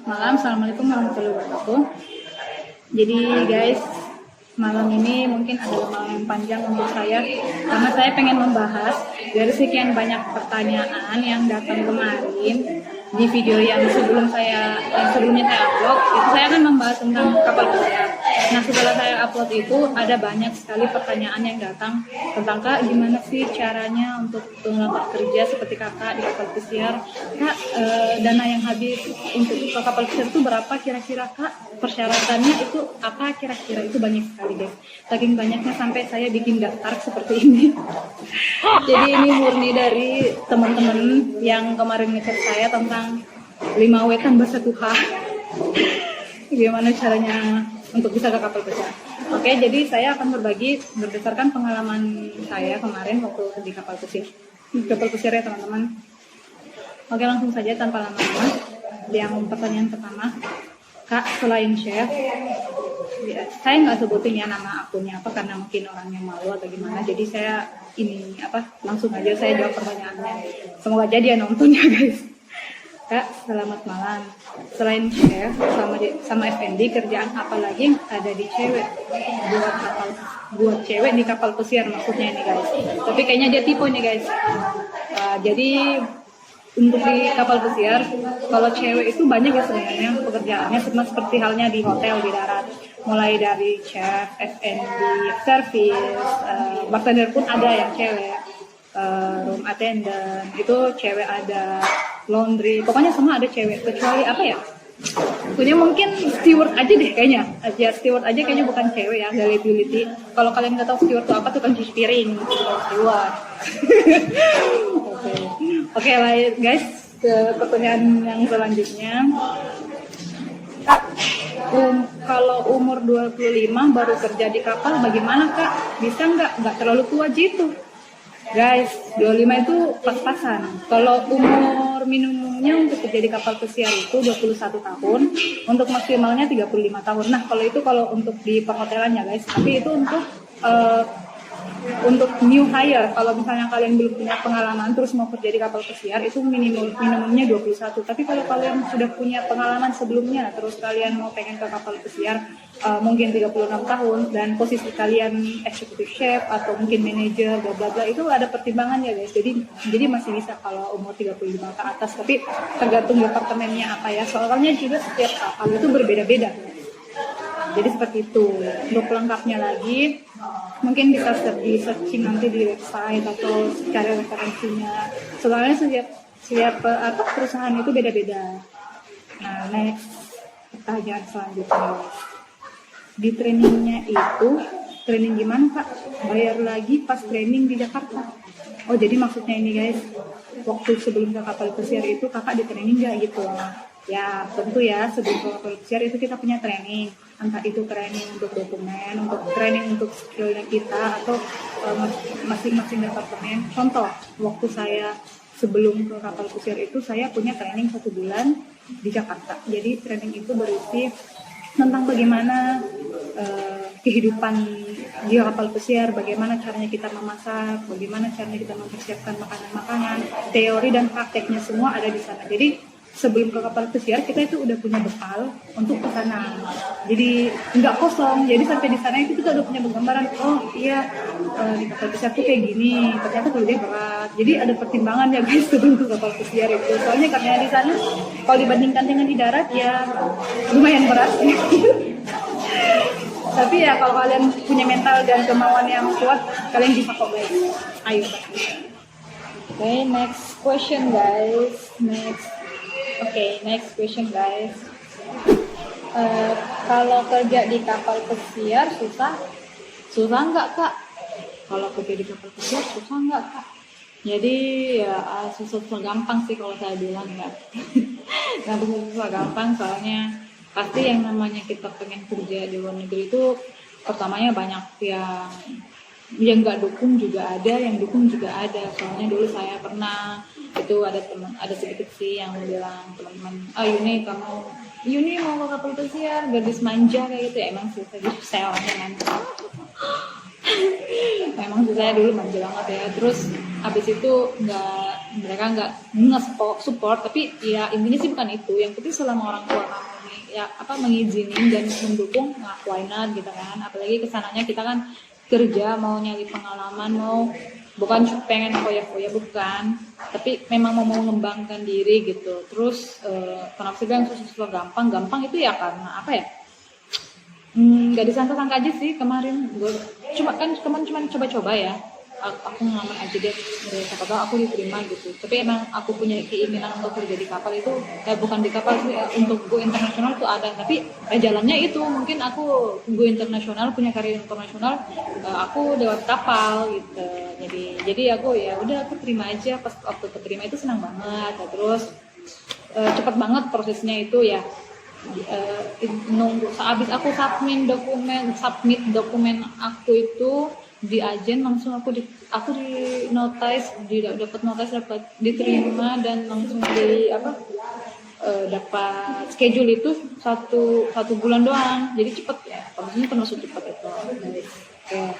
malam. Assalamualaikum warahmatullahi wabarakatuh. Jadi guys, malam ini mungkin adalah malam yang panjang untuk saya karena saya pengen membahas dari sekian banyak pertanyaan yang datang kemarin di video yang sebelumnya saya upload. Itu saya akan membahas tentang kapal pesiar. Nah, setelah saya upload itu ada banyak sekali pertanyaan yang datang tentang Kak, gimana sih caranya untuk melamar kerja seperti Kakak di kapal pesiar? Kak, dana yang habis untuk ke kapal pesiar itu berapa kira-kira Kak? Persyaratannya itu apa kira-kira? Itu banyak sekali guys. Saking banyaknya sampai saya bikin daftar seperti ini. Jadi ini murni dari teman-teman yang kemarin ngechat saya tentang 5W tambah 1H. Gimana caranya untuk bisa ke kapal pesiar? Oke, jadi saya akan berbagi berdasarkan pengalaman saya kemarin waktu di kapal pesiar. Kapal pesiar ya teman-teman. Oke, langsung saja tanpa lama-lama. Yang pertanyaan pertama, Kak, selain chef, ya, saya nggak sebutin ya nama akunnya apa karena mungkin orangnya malu atau gimana. Jadi saya langsung aja saya jawab pertanyaannya. Semoga jadi ya nontonnya guys. Kak, selamat malam. Selain chef sama F&B, kerjaan apa lagi yang ada di cewek buat cewek di kapal pesiar maksudnya ini guys. Tapi kayaknya dia tipe nih guys. Jadi untuk di kapal pesiar, kalau cewek itu banyak ya sebenarnya pekerjaannya sama seperti halnya di hotel di darat. Mulai dari chef, F&B, service, bartender pun ada yang cewek, room attendant itu cewek ada, laundry, pokoknya semua ada cewek kecuali apa ya? Punya mungkin steward aja deh kayaknya. Steward aja kayaknya bukan cewek ya, gak liability. Kalau kalian nggak tahu steward itu apa, tukang cuci piring, steward. Oke, lanjut guys ke pertanyaan yang selanjutnya. Kak, kalau umur 25 baru kerja di kapal bagaimana Kak? Bisa nggak terlalu tua gitu? Guys, 25 itu pas-pasan. Kalau umur minimumnya untuk kerja di kapal pesiar itu 21 tahun, untuk maksimalnya 35 tahun. Nah, kalau untuk di perhotelannya guys, tapi itu untuk new hire, kalau misalnya kalian belum punya pengalaman terus mau kerja di kapal pesiar itu minimumnya 21. Tapi kalau kalian sudah punya pengalaman sebelumnya terus kalian mau pengen ke kapal pesiar mungkin 36 tahun dan posisi kalian executive chef atau mungkin manager bla bla bla itu ada pertimbangannya guys. Jadi masih bisa kalau umur 35 ke atas, tapi tergantung departemennya apa ya. Soalnya juga setiap kapal itu berbeda-beda. Jadi seperti itu. Untuk lengkapnya lagi, mungkin bisa di searching nanti di website atau cari referensinya. Soalnya setiap perusahaan itu beda-beda. Nah, next pertanyaan selanjutnya. Di trainingnya itu, training gimana Kak? Bayar lagi pas training di Jakarta. Oh, jadi maksudnya ini guys, waktu sebelum ke kapal pesiar itu kakak di training nggak gitu? Ya tentu ya, sebelum ke kapal pesiar itu kita punya training, entah itu training untuk dokumen, untuk training untuk skillnya kita atau masing-masing departemen. Contoh, waktu saya sebelum ke kapal pesiar itu saya punya training 1 bulan di Jakarta. Jadi training itu berisi tentang bagaimana kehidupan di kapal pesiar, bagaimana caranya kita memasak, bagaimana caranya kita mempersiapkan makanan-makanan, teori dan prakteknya semua ada di sana. Jadi sebelum ke kapal pesiar kita itu udah punya bekal untuk ke sana. Jadi nggak kosong. Jadi sampai di sana itu kita udah punya gambaran. Oh iya, di kapal pesiar tuh kayak gini. Ternyata kerjanya berat. Jadi ada pertimbangan ya guys sebelum ke kapal pesiar itu. Soalnya karena di sana kalau dibandingkan dengan di darat ya lumayan berat. Tapi ya kalau kalian punya mental dan kemauan yang kuat, kalian bisa kok guys. Ayo. Okay, next question guys. Next question guys. Kalau kerja di kapal pesiar susah nggak Kak? Kalau kerja di kapal pesiar susah nggak Kak? Jadi ya susah gampang sih kalau saya bilang ya. susah gampang soalnya pasti yang namanya kita pengen kerja di luar negeri itu pertamanya banyak yang nggak dukung juga ada, yang dukung juga ada. Soalnya dulu saya pernah itu ada sedikit sih yang bilang teman-teman, Yuni mau ke kapal pesiar, gadis manja kayak gitu ya. Emang sih saya orangnya manja. Memang sih saya dulu manja banget ya. Terus habis itu mereka nggak support, tapi ya intinya sih bukan itu. Yang penting selama orang tua kamu ya mengizinin dan mendukung, nah, why not gitu kan. Apalagi kesananya kita kan kerja mau nyari pengalaman, mau bukan cuma pengen foya-foya, bukan, tapi memang mau mengembangkan diri gitu. Terus kenapa sih bilang susah gampang itu ya karena apa ya, nggak disangka-sangka aja sih kemarin. Gue kemarin cuma coba-coba ya, aku ngelamar aja deh, siapa tahu aku diterima gitu. Tapi emang aku punya keinginan untuk kerja di kapal itu, bukan di kapal sih, untuk go internasional tuh ada, tapi jalannya itu mungkin aku go internasional, punya karir internasional, aku lewat kapal gitu. Jadi aku ya udah, aku terima aja. Pas waktu keterima itu senang banget. Terus cepat banget prosesnya itu ya. Nunggu habis aku submit dokumen aku itu di agen, langsung aku di notice, dapat diterima, dan langsung dapat schedule itu satu bulan doang. Jadi cepet ya, prosesnya termasuk cepet itu. Oke.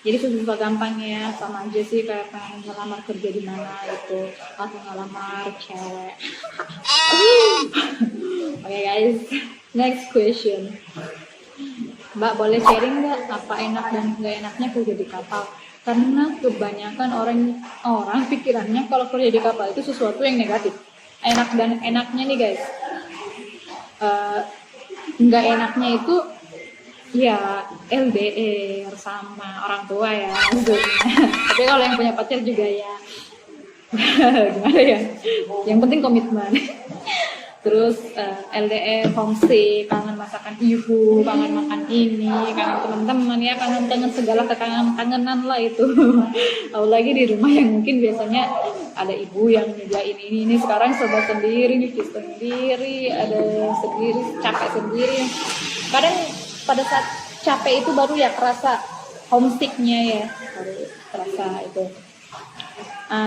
Jadi susah gampangnya sama aja sih kayak pengen ngelamar kerja di mana gitu, atau ngelamar cewek. Oke guys, next question. Mbak boleh sharing nggak apa enak dan nggak enaknya kerja di kapal? Karena kebanyakan orang pikirannya kalau kerja di kapal itu sesuatu yang negatif. Enak dan enaknya nih guys, nggak enaknya itu ya LDR sama orang tua ya maksudnya. Tapi kalau yang punya pacar juga ya gimana ya, yang penting komitmen. Terus LDR, homesick, kangen masakan ibu, kangen makan ini, kangen teman-teman ya, kangen segala kekangenan lah itu. Apalagi di rumah yang mungkin biasanya ada ibu yang nyediain ini sekarang serba sendiri, nyuci sendiri, ada sendiri, capek sendiri. Kadang pada saat capek itu baru ya kerasa homesicknya ya, baru kerasa itu.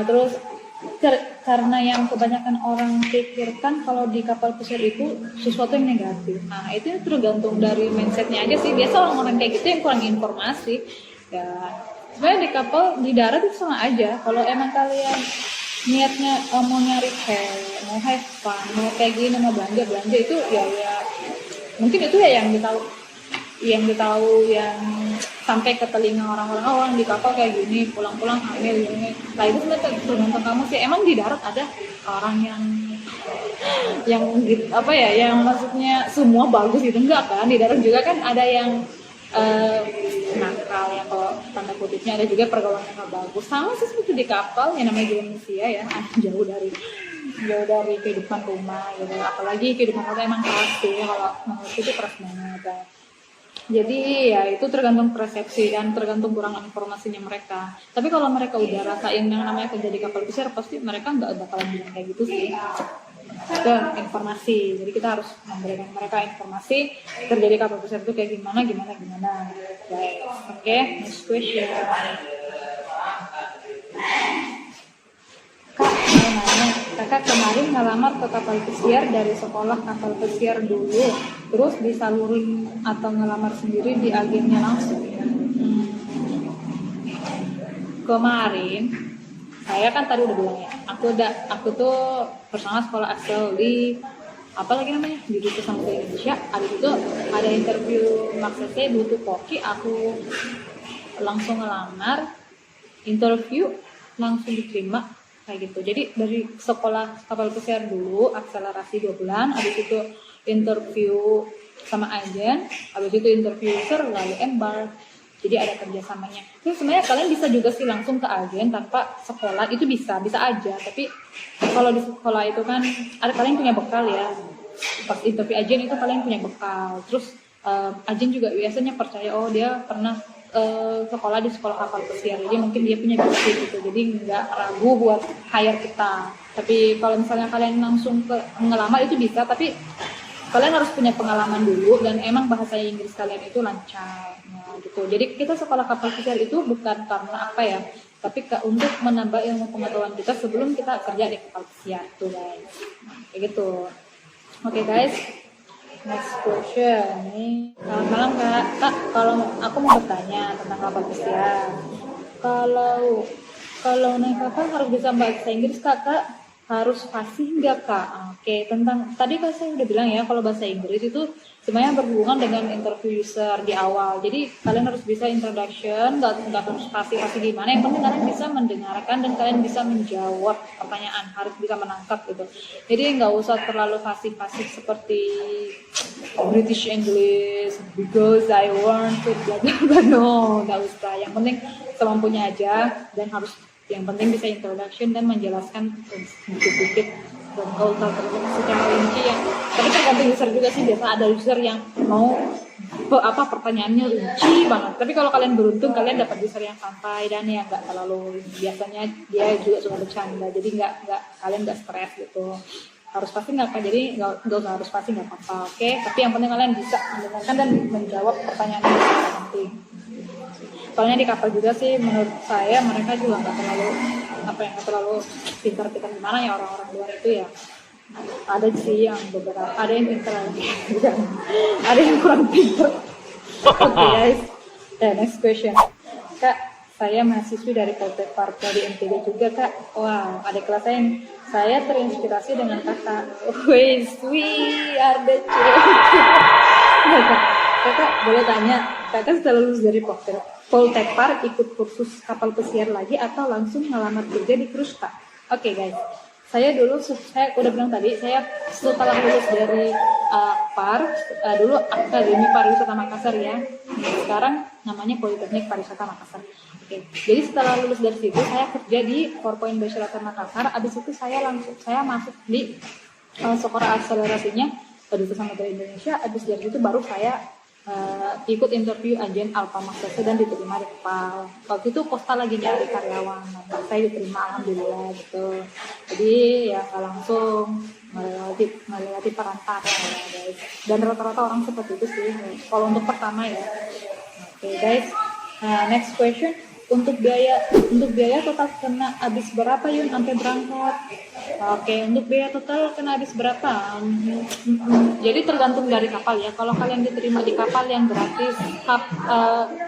Terus karena yang kebanyakan orang pikirkan kalau di kapal pesiar itu sesuatu yang negatif. Nah itu tergantung dari mindsetnya aja sih. Biasa orang-orang kayak gitu yang kurang informasi ya. Sebenarnya di kapal, di darat itu sama aja. Kalau emang kalian niatnya mau nyari cewek, mau have fun, mau kayak gini, mau belanja itu ya mungkin itu ya yang ditahu yang sampai ke telinga orang-orang di kapal kayak gini, pulang-pulang hamil gini. Nah itu sebenarnya tergantung kamu sih. Emang di darat ada orang yang gitu, yang maksudnya semua bagus gitu, enggak kan? Di darat juga kan ada yang nakal, yang kalau tanda kutipnya, ada juga pergaulan yang gak bagus. Sama sih seperti di kapal, yang namanya juga manusia ya, jauh dari kehidupan rumah gitu. Apalagi kehidupan rumah emang keras sih, kalau menurut itu keras banget ya. Jadi ya itu tergantung persepsi dan tergantung kurang informasinya mereka. Tapi kalau mereka udah rasain yang namanya kerja di kapal pesiar, pasti mereka nggak bakalan bilang kayak gitu sih. Itu informasi. Jadi kita harus memberikan mereka informasi kerja di kapal pesiar itu kayak gimana. Oke, next question. Kak, mau nanya, kakak kemarin ngelamar ke kapal pesiar dari sekolah kapal pesiar dulu, terus disalurin atau ngelamar sendiri di agennya langsung? Kemarin, saya kan tadi udah bilang ya, aku tuh personal sekolah Axel di apalagi namanya di Duta Samudra Indonesia. Habis itu ada interview maksudnya butuh koki, aku langsung ngelamar, interview langsung diterima. Kayak gitu. Jadi dari sekolah kapal pesiar dulu akselerasi 2 bulan, habis itu interview sama agen, habis itu interview user, lalu embark. Jadi ada kerjasamanya. Terus sebenarnya kalian bisa juga sih langsung ke agen tanpa sekolah, itu bisa aja. Tapi kalau di sekolah itu kan kalian punya bekal ya. Pas interview agen itu kalian punya bekal. Terus agen juga biasanya percaya dia pernah sekolah di sekolah kapal pesiar, jadi mungkin dia punya bukti gitu, jadi nggak ragu buat hire kita. Tapi kalau misalnya kalian langsung ngelamar itu bisa, tapi kalian harus punya pengalaman dulu dan emang bahasa Inggris kalian itu lancar gitu. Jadi kita sekolah kapal pesiar itu bukan karena tapi untuk menambah ilmu pengetahuan kita sebelum kita kerja di kapal pesiar tuh guys. Kayak gitu. Oke guys, Next question nih. Selamat malam Kak. Kak, kalau aku mau bertanya tentang kapal pesiar. Kalau kalau naik kapal harus bisa bahasa Inggris Kak, harus fasih nggak Kak? Oke, tentang tadi kan saya udah bilang ya kalau bahasa Inggris itu sebenarnya berhubungan dengan interview user di awal. Jadi kalian harus bisa introduction, nggak harus fasih gimana. Yang penting kalian bisa mendengarkan dan kalian bisa menjawab pertanyaan, harus bisa menangkap gitu. Jadi nggak usah terlalu fasih seperti British English because I want to blah blah blah. No, nggak usah. Yang penting semampunya aja dan harus yang penting bisa introduction dan menjelaskan sedikit-sedikit dan kalau secara rinci ya. Tapi tergantung user juga sih, biasa ada user yang mau pertanyaannya rinci banget. Tapi kalau kalian beruntung kalian dapat user yang santai dan yang nggak terlalu, biasanya dia juga suka bercanda, jadi kalian nggak stres gitu. Harus pasti nggak apa, jadi nggak harus pasti nggak apa-apa, oke? Tapi yang penting kalian bisa mendengarkan dan menjawab pertanyaan yang penting. Soalnya di kapal juga sih menurut saya mereka juga nggak terlalu pintar-pintar gimana ya, orang-orang luar itu ya. Ada sih yang beberapa, ada yang pintar lagi, ada yang kurang pintar. Oke guys, next question. Kak, saya mahasiswi dari Poltek Parta di NTB juga Kak. Wow, adik kelas saya nih. Saya terinspirasi dengan kakak. We are the children. Kakak boleh tanya, kakak setelah lulus dari Poltek Park ikut kursus kapal pesiar lagi atau langsung ngelamar kerja di cruise Kak? Oke guys, saya udah bilang tadi, saya setelah lulus dari Park, dulu Akademi Pariwisata Makassar ya. Sekarang namanya Politeknik Pariwisata Makassar. Oke, jadi setelah lulus dari situ saya kerja di 4 Bachelor Makassar. Abis itu saya masuk di sekolah akselerasinya Duta Samudra Indonesia. Abis dari itu baru saya ikut interview agen Alfa Max dan diterima di kapal. Waktu itu Costa lagi nyari karyawan, saya diterima alhamdulillah gitu. Jadi ya nggak langsung melewati perantara ya guys. Dan rata-rata orang seperti itu sih. Kalau untuk pertama ya. Oke guys, next question. Untuk biaya total kena habis berapa Yun sampai berangkat? Oke, untuk biaya total kena habis berapa? Jadi tergantung dari kapal ya. Kalau kalian diterima di kapal yang gratis,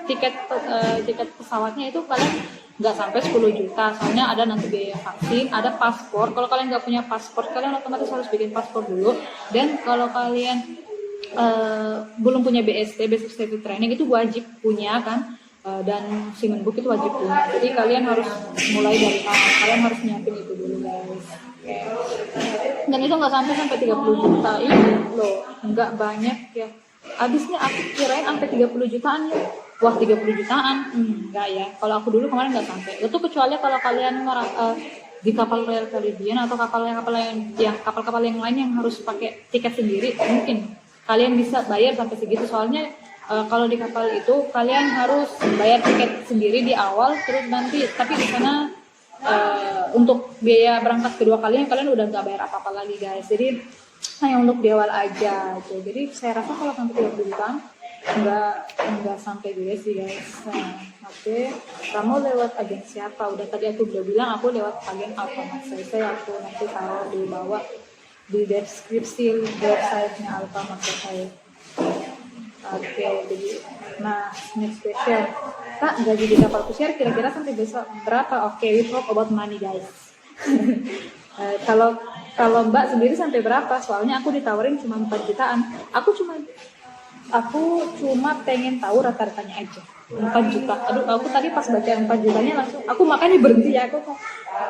tiket pesawatnya itu kalian nggak sampai 10 juta. Soalnya ada nanti biaya vaksin, ada paspor. Kalau kalian nggak punya paspor, kalian otomatis harus bikin paspor dulu. Dan kalau kalian belum punya BST, Basic Safety Training itu wajib punya kan. Dan Simenbook itu wajib punya. Jadi kalian harus mulai dari kalian harus nyiapin itu dulu guys. Dan itu nggak sampai 30 juta ini loh, nggak banyak ya. Abisnya aku kirain sampai 30 jutaan ya. Wah 30 jutaan, enggak ya. Kalau aku dulu kemarin nggak sampai. Itu kecuali kalau kalian di kapal Royal Caribbean atau kapal yang lain yang harus pakai tiket sendiri, mungkin kalian bisa bayar sampai segitu. Soalnya kalau di kapal itu kalian harus bayar tiket sendiri di awal, terus nanti tapi di sana untuk biaya berangkat kedua kalinya kalian udah nggak bayar apa-apa lagi guys. Jadi hanya untuk di awal aja gitu. Jadi saya rasa kalau sampai 30 jutaan nggak sampai juga sih guys. Oke. Kamu lewat agen siapa? Udah tadi aku udah bilang aku lewat agen Alfa Max. Saya aku nanti taruh di bawah di deskripsi websitenya Alfa Max saya. Oke, jadi next question. Kak, gaji di kapal pesiar kira-kira sampai besok berapa? Oke, we talk about money guys. Kalau Mbak sendiri sampai berapa? Soalnya aku ditawarin cuma 4 jutaan. Aku cuma pengen tahu rata-ratanya aja. 4 juta. Aduh, aku tadi pas baca 4 jutanya langsung aku makanya berhenti ya. Aku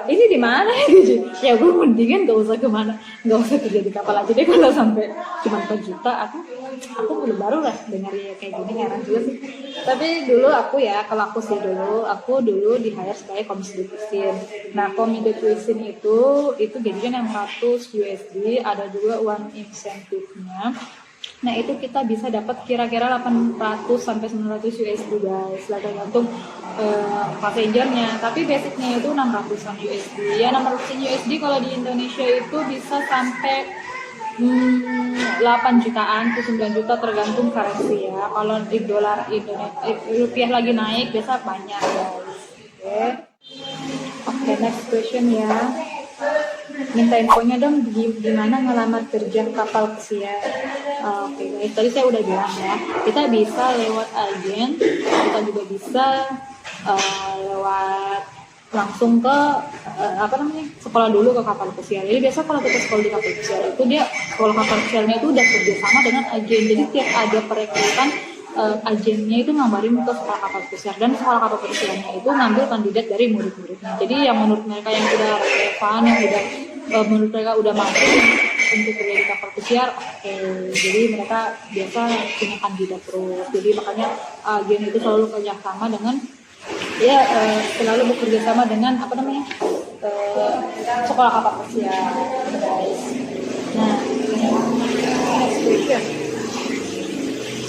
ini di mana ya? Gue mendingan gak usah kerja di kapal aja deh. Kalau sampai cuma 4 juta aku baru lah dengar ya kayak gini, heran juga sih. Tapi dulu aku dulu di hire sebagai komisi depusin. Nah, komisi depusin itu gajinya 600 USD, ada juga uang insentifnya. Nah, itu kita bisa dapat kira-kira 800 sampai 900 USD guys, tergantung passengernya. Tapi basicnya itu 600-an USD. Ya 600 USD kalau di Indonesia itu bisa sampai 8 jutaan ke 9 juta tergantung currency ya. Kalau di dolar Indonesia, rupiah lagi naik biasa banyak guys. Oke, next question ya. minta infonya dong gimana ngelamar kerja kapal pesiar. Oke guys, tadi saya udah bilang ya, kita bisa lewat agen, kita juga bisa lewat langsung ke sekolah dulu ke kapal pesiar. Jadi biasa kalau kita sekolah di kapal pesiar itu dia sekolah kapal pesiarnya itu udah kerjasama dengan agen. Jadi tiap ada perekrutan agennya itu ngabarin ke sekolah kapal pesiar, dan sekolah kapal pesiarnya itu ngambil kandidat dari murid-muridnya. Jadi yang menurut mereka yang udah relevan, yang udah menurut mereka udah mampu untuk kerja di kapal pesiar, jadi mereka biasa punya kandidat terus. Jadi makanya agen itu selalu kerjasama dengan selalu bekerja sama dengan sekolah kapal pesiar, guys. Nah,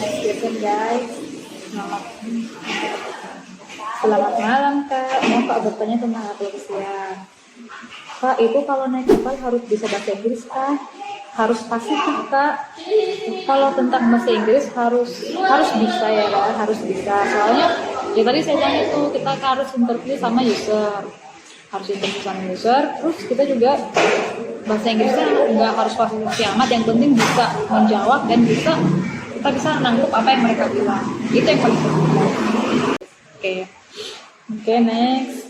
next question guys. Selamat malam Kak, mau Kak bertanya tentang kapal pesiar. Kak, itu kalau naik kapal harus bisa bahasa Inggris Kak? Harus pasti Kak? Kalau tentang bahasa Inggris harus bisa ya Kak, harus bisa. Soalnya ya tadi saya bilang itu kita harus interview sama user, terus kita juga bahasa Inggrisnya nggak harus fasih amat, yang penting bisa menjawab dan kita bisa nangkep apa yang mereka bilang, itu yang paling penting. Oke, next.